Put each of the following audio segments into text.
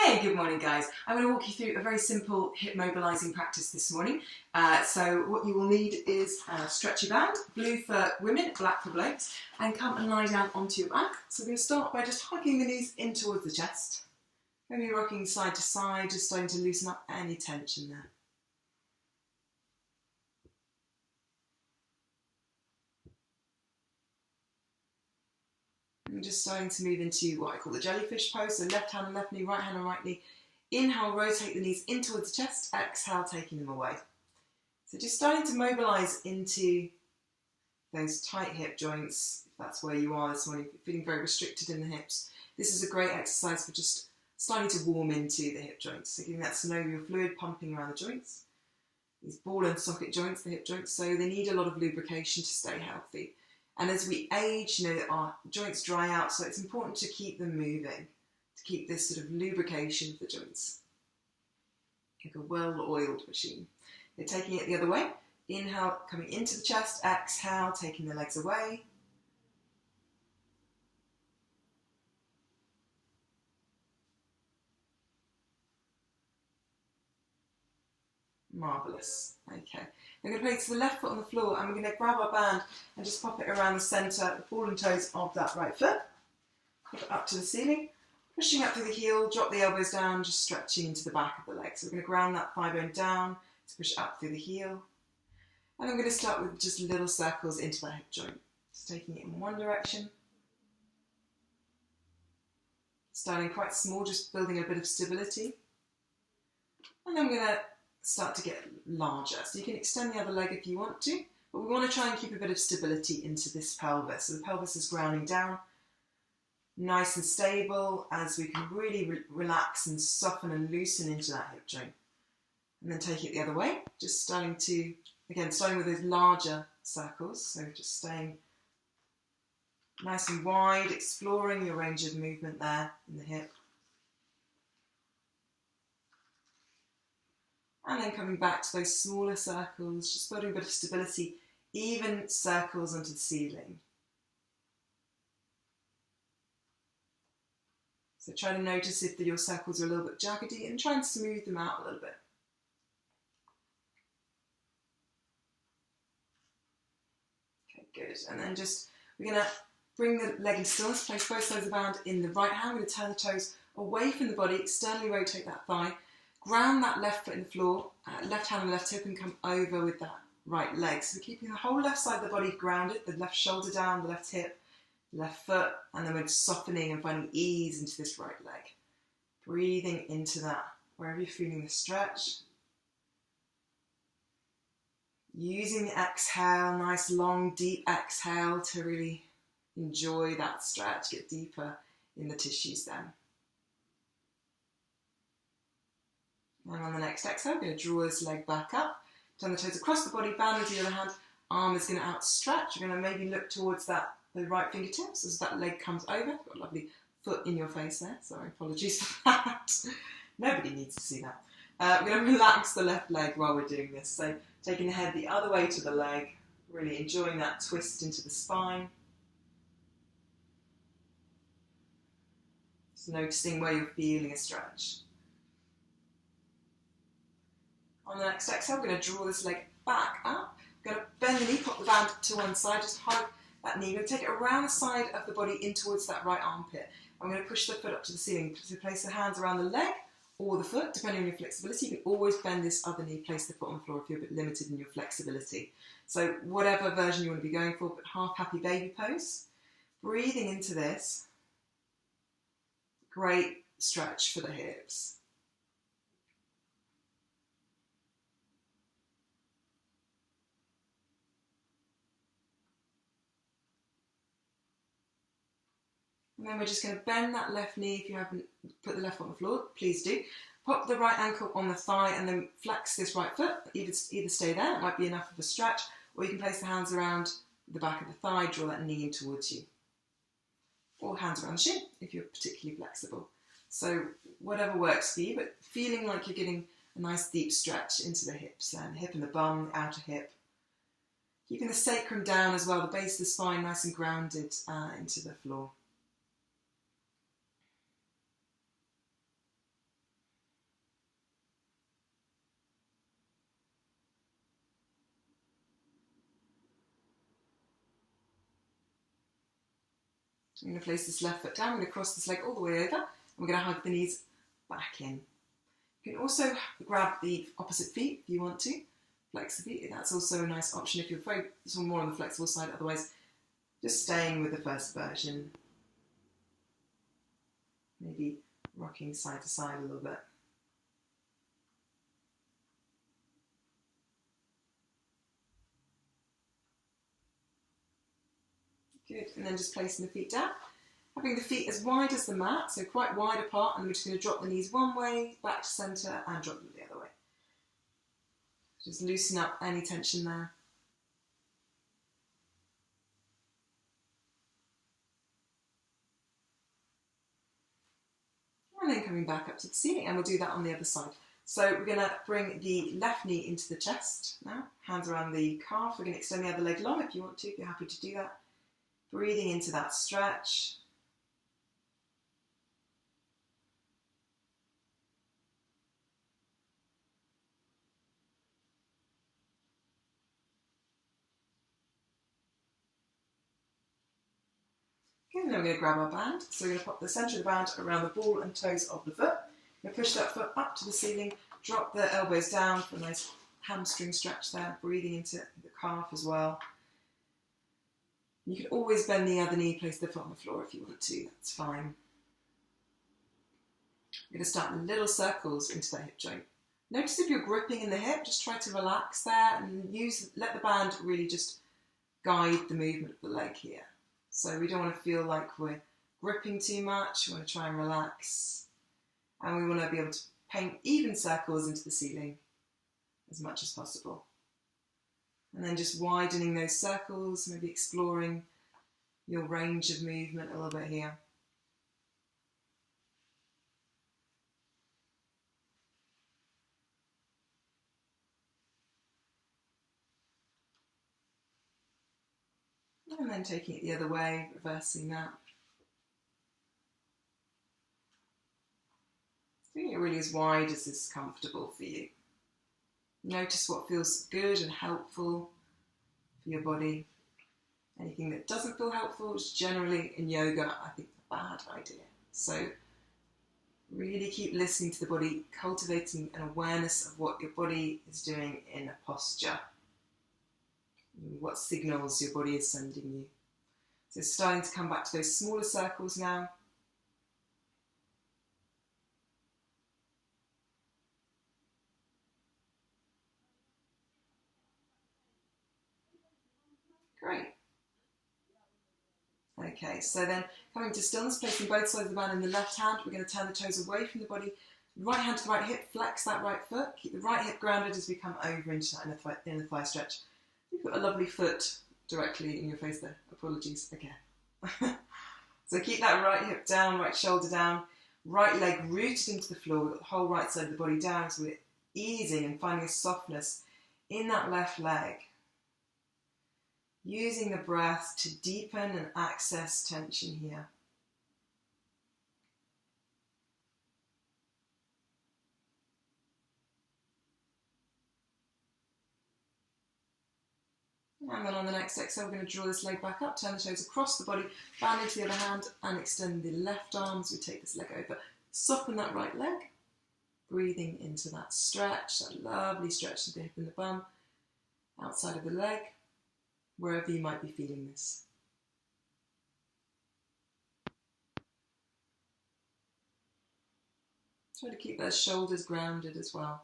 Hey, good morning guys. I'm going to walk you through a very simple hip mobilising practice this morning. So what you will need is a stretchy band, blue for women, black for blokes, and come and lie down onto your back. So we're going to start by just hugging the knees in towards the chest. Maybe rocking side to side, just starting to loosen up any tension there. And just starting to move into what I call the jellyfish pose, so left hand and left knee, right hand and right knee. Inhale, rotate the knees in towards the chest, exhale, taking them away. So just starting to mobilise into those tight hip joints, if that's where you are this morning, if you're feeling very restricted in the hips. This is a great exercise for just starting to warm into the hip joints, so getting that synovial fluid pumping around the joints. These ball and socket joints, the hip joints, so they need a lot of lubrication to stay healthy. And as we age, our joints dry out, so it's important to keep them moving, to keep this sort of lubrication of the joints, like a well-oiled machine. You're taking it the other way. Inhale, coming into the chest. Exhale, taking the legs away. Marvellous. Okay. We're going to place the left foot on the floor and we're going to grab our band and just pop it around the centre, the ball and toes of that right foot. Pop it up to the ceiling. Pushing up through the heel, drop the elbows down, just stretching into the back of the leg. So we're going to ground that thigh bone down to push up through the heel. And I'm going to start with just little circles into that hip joint. Just taking it in one direction. Starting quite small, just building a bit of stability. And then we're going to start to get larger. So you can extend the other leg if you want to, but we want to try and keep a bit of stability into this pelvis. So the pelvis is grounding down, nice and stable, as we can really relax and soften and loosen into that hip joint. And then take it the other way, just starting to, again, starting with those larger circles, so just staying nice and wide, exploring your range of movement there in the hip. And then coming back to those smaller circles, just building a bit of stability, even circles onto the ceiling. So try to notice if your circles are a little bit jaggedy and try and smooth them out a little bit. Okay, good. And then we're going to bring the leg into stillness, place both sides of the band in the right hand. We're going to turn the toes away from the body, externally rotate that thigh. Ground that left foot in the floor, left hand and left hip, and come over with that right leg. So we're keeping the whole left side of the body grounded, the left shoulder down, the left hip, left foot, and then we're softening and finding ease into this right leg. Breathing into that, wherever you're feeling the stretch. Using the exhale, nice long deep exhale to really enjoy that stretch, get deeper in the tissues then. And on the next exhale, we're going to draw this leg back up, turn the toes across the body, band with the other hand, arm is going to outstretch. You're going to maybe look towards the right fingertips as that leg comes over. Got a lovely foot in your face there, sorry, apologies for that. Nobody needs to see that. We're going to relax the left leg while we're doing this. So taking the head the other way to the leg, really enjoying that twist into the spine. Just noticing where you're feeling a stretch. On the next exhale, we're going to draw this leg back up. We're going to bend the knee, pop the band to one side, just hug that knee. We're going to take it around the side of the body in towards that right armpit. I'm going to push the foot up to the ceiling. So place the hands around the leg or the foot, depending on your flexibility. You can always bend this other knee, place the foot on the floor if you're a bit limited in your flexibility. So whatever version you want to be going for, but half happy baby pose. Breathing into this. Great stretch for the hips. And then we're just going to bend that left knee. If you haven't put the left foot on the floor, please do. Pop the right ankle on the thigh and then flex this right foot. Either stay there, it might be enough of a stretch, or you can place the hands around the back of the thigh, draw that knee in towards you. Or hands around the shin if you're particularly flexible. So whatever works for you, but feeling like you're getting a nice deep stretch into the hips and hip and the bum, the outer hip. Keeping the sacrum down as well, the base of the spine nice and grounded into the floor. I'm going to place this left foot down. I'm going to cross this leg all the way over. And we're going to hug the knees back in. You can also grab the opposite feet if you want to. Flex the feet. That's also a nice option if you're more on the flexible side. Otherwise, just staying with the first version. Maybe rocking side to side a little bit. Good, and then just placing the feet down. Having the feet as wide as the mat, so quite wide apart, and we're just going to drop the knees one way, back to centre, and drop them the other way. Just loosen up any tension there. And then coming back up to the ceiling, and we'll do that on the other side. So we're going to bring the left knee into the chest now, hands around the calf. We're going to extend the other leg long if you want to, if you're happy to do that. Breathing into that stretch. Okay, and then we're going to grab our band. So we're going to pop the centre of the band around the ball and toes of the foot. We're going to push that foot up to the ceiling, drop the elbows down for a nice hamstring stretch there, breathing into the calf as well. You can always bend the other knee, place the foot on the floor if you want to, that's fine. We're going to start little circles into that hip joint. Notice if you're gripping in the hip, just try to relax there and let the band really just guide the movement of the leg here. So we don't want to feel like we're gripping too much, we want to try and relax. And we want to be able to paint even circles into the ceiling as much as possible. And then just widening those circles, maybe exploring your range of movement a little bit here. And then taking it the other way, reversing that. Doing it really as wide as is comfortable for you. Notice what feels good and helpful for your body. Anything that doesn't feel helpful is generally in yoga, I think, a bad idea. So really keep listening to the body, cultivating an awareness of what your body is doing in a posture. What signals your body is sending you. So starting to come back to those smaller circles now. Great. Okay, so then coming to stillness, placing both sides of the band in the left hand, we're going to turn the toes away from the body. Right hand to the right hip, flex that right foot. Keep the right hip grounded as we come over into that inner thigh stretch. You've got a lovely foot directly in your face there. Apologies again. So keep that right hip down, right shoulder down, right leg rooted into the floor. We've got the whole right side of the body down, so we're easing and finding a softness in that left leg. Using the breath to deepen and access tension here. And then on the next exhale, we're going to draw this leg back up, turn the toes across the body, band into the other hand, and extend the left arm as we take this leg over. Soften that right leg, breathing into that stretch, that lovely stretch of the hip and the bum, outside of the leg, wherever you might be feeling this. Try to keep those shoulders grounded as well.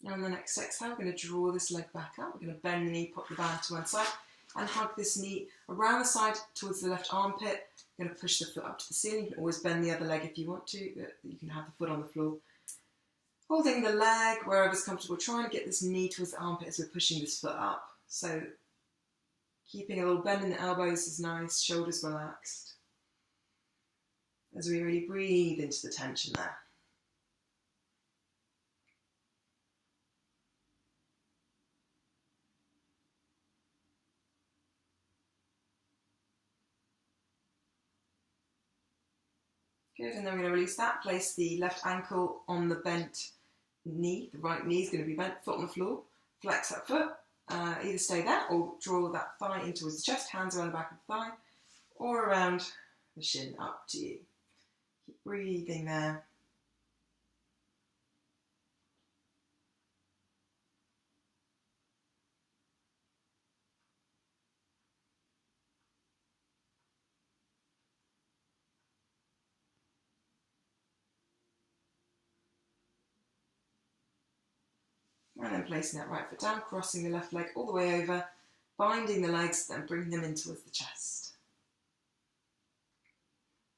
And on the next exhale, we're going to draw this leg back up. We're going to bend the knee, pop the band to one side, and hug this knee around the side towards the left armpit. We're going to push the foot up to the ceiling. You can always bend the other leg if you want to, but you can have the foot on the floor. Holding the leg wherever's comfortable, trying to get this knee towards the armpit as we're pushing this foot up. So keeping a little bend in the elbows is nice, shoulders relaxed. As we really breathe into the tension there. Good, and then we're going to release that. Place the left ankle on the bent knee. The right knee is going to be bent, foot on the floor. flex that foot, either stay there or draw that thigh in towards the chest, hands around the back of the thigh, or around the shin, up to you. Keep breathing there. And then placing that right foot down, crossing the left leg all the way over, binding the legs, then bringing them in towards the chest.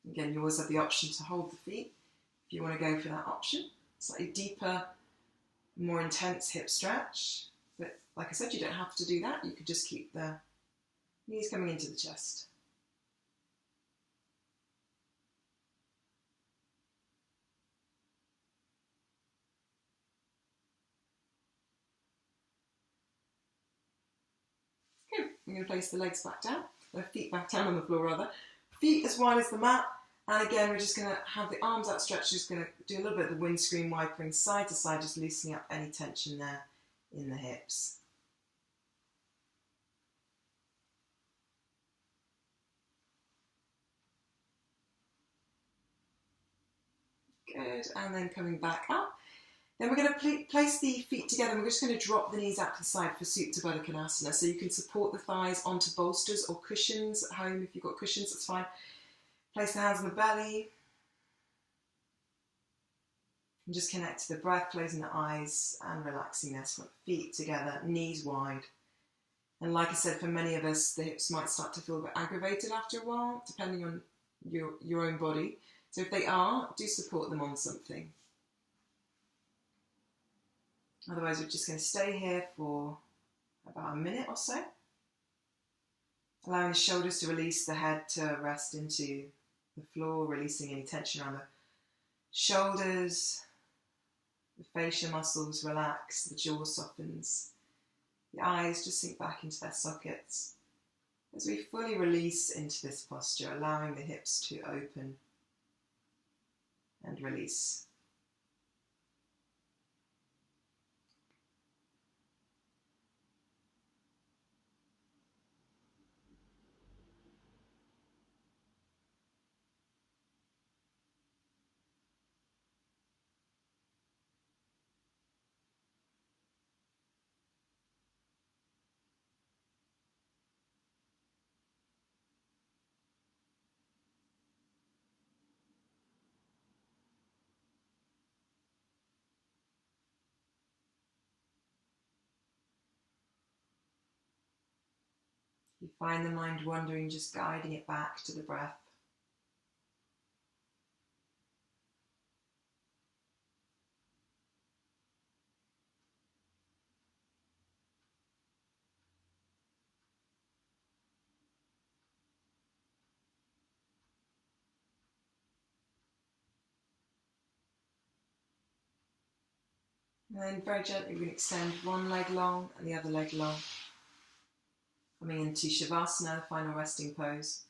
Again, you always have the option to hold the feet if you want to go for that option. Slightly deeper, more intense hip stretch. But like I said, you don't have to do that. You could just keep the knees coming into the chest. Okay, I'm going to place the legs back down, the feet back down on the floor rather. Feet as wide as the mat. And again, we're just going to have the arms outstretched, just going to do a little bit of the windscreen wiping side to side, just loosening up any tension there in the hips. Good, and then coming back up. Then we're going to place the feet together and we're just going to drop the knees out to the side for Supta Baddha Konasana. So you can support the thighs onto bolsters or cushions at home. If you've got cushions, that's fine. Place the hands on the belly. And just connect to the breath, closing the eyes and relaxing there. So feet together, knees wide. And like I said, for many of us, the hips might start to feel a bit aggravated after a while, depending on your own body. So if they are, do support them on something. Otherwise, we're just going to stay here for about a minute or so. Allowing the shoulders to release, the head to rest into the floor, releasing any tension around the shoulders. The facial muscles relax, the jaw softens. The eyes just sink back into their sockets. As we fully release into this posture, allowing the hips to open and release. You find the mind wandering, just guiding it back to the breath. And then very gently we're going to extend one leg long and the other leg long. Coming into Shavasana, the final resting pose.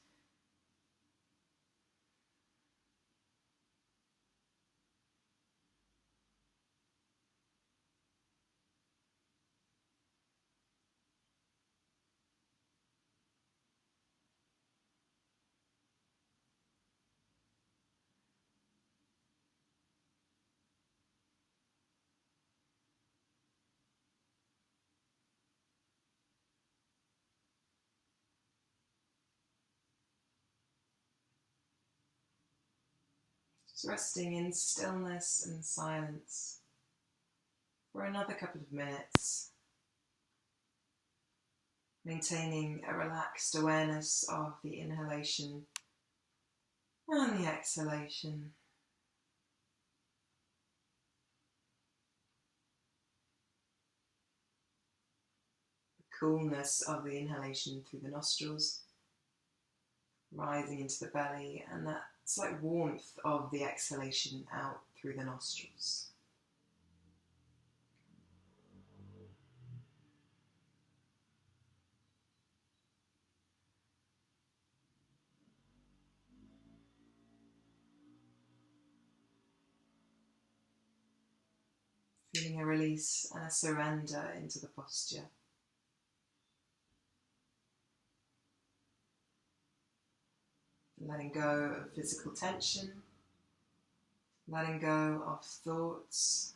Just resting in stillness and silence for another couple of minutes. Maintaining a relaxed awareness of the inhalation and the exhalation. The coolness of the inhalation through the nostrils, rising into the belly, and that slight warmth of the exhalation out through the nostrils. If bringing a release and a surrender into the posture. Letting go of physical tension, letting go of thoughts.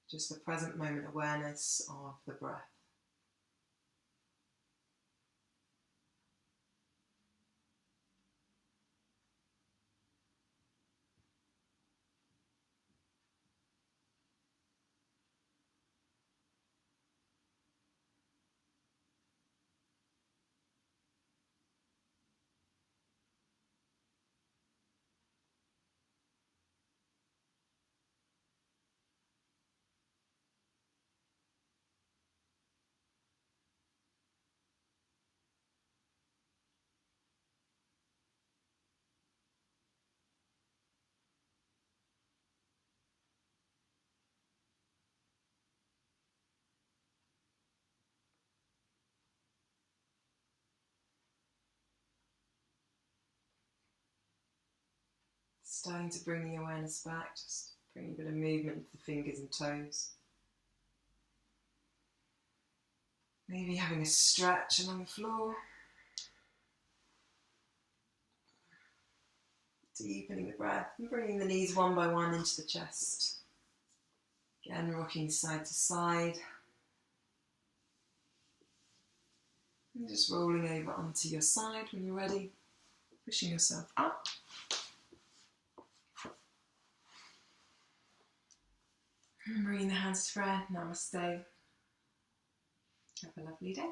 Just the present moment awareness of the breath. Starting to bring the awareness back, just bring a bit of movement to the fingers and toes. Maybe having a stretch along the floor. Deepening the breath and bringing the knees one by one into the chest. Again, rocking side to side. And just rolling over onto your side when you're ready. Pushing yourself up. And bringing the hands to prayer. Namaste. Have a lovely day.